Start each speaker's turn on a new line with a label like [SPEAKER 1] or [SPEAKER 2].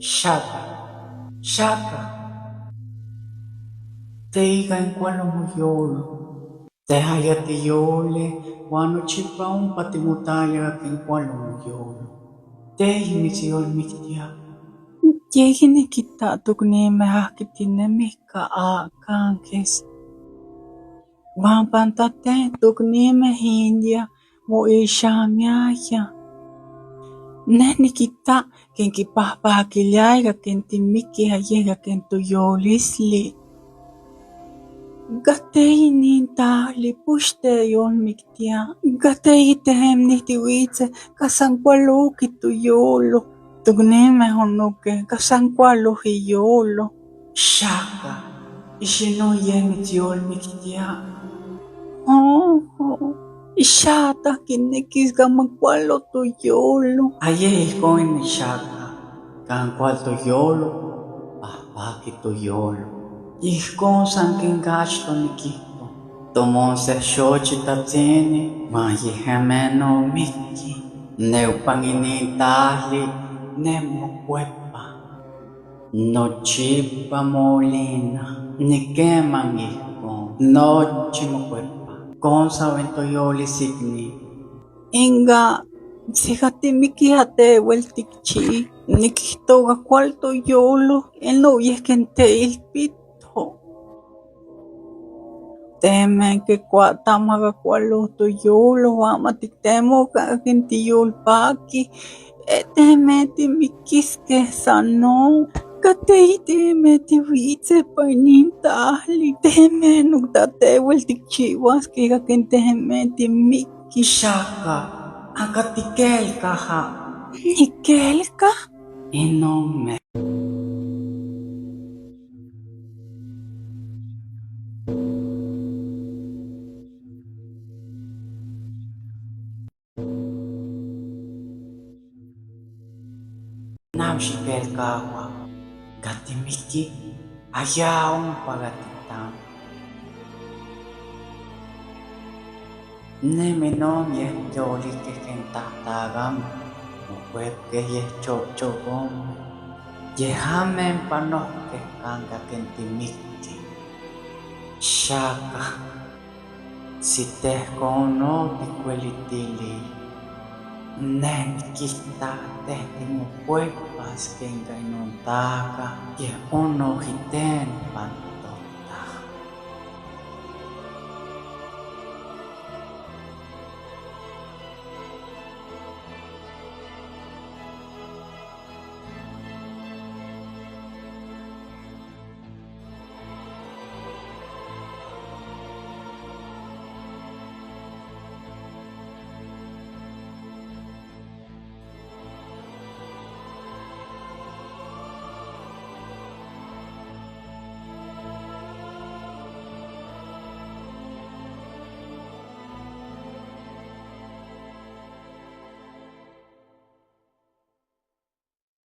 [SPEAKER 1] Shaka, shaka, teiga en cualo muyolo, tehaya tiyole, wano chipa un patimutaya en cualo muyolo, tehi misiol miktia.
[SPEAKER 2] Yehini kita tuknime hakitinemi ka kankes. Wampantate tuknime hindia mo ishamyaya. Nehni kita ken kipahpahakillayga ken timiki hayega ken tuyolisli. Gateyi nintahli pushte yolmiktia. Gateyi tehem nihtiwitze kasankualuki tuyolo. Tuknime honuke kasankualu hiyolo.
[SPEAKER 1] Shaka, ishino yemitiol miktia.
[SPEAKER 2] Ishata kinekisga makualo tuyolo.
[SPEAKER 1] Aye koin shaka, kan cual tuyolo, pahpaki tuyolo. Ihkon san kingasto nikito, tomon se xochi tatzini, man yihemeno miki, neupanginintahli, nemokuepa. Nochipa molina, nikeman ihkon, nochi mokuepa, kon saben toyoli signi.
[SPEAKER 2] Inga sijatimiki jateueltikchi, nikihtoga kual tuyolo, enoyehken teilpito. Temen que kuatamaga kualo tuyolo, wamatiktemoga ken tiyolpaki, temen timikiske sano. Katei temen tiwitze painintahli, temen nuktateueltikchiuaskega ken temen timiki.
[SPEAKER 1] Shaka, akatikelka ha.
[SPEAKER 2] Nikelka?
[SPEAKER 1] Inome. Namshikelka agua. Gatimiki, allá un pagatitam. Nemenom yeh yoli que kentahtaagam, mukwep que yeh chokchogom. Yehamen panohke kanga kentimiki. Shaka, si tehkono tikuelitili, nen kita tehtimokuepas kenga inontaga, yeh ono hiten pan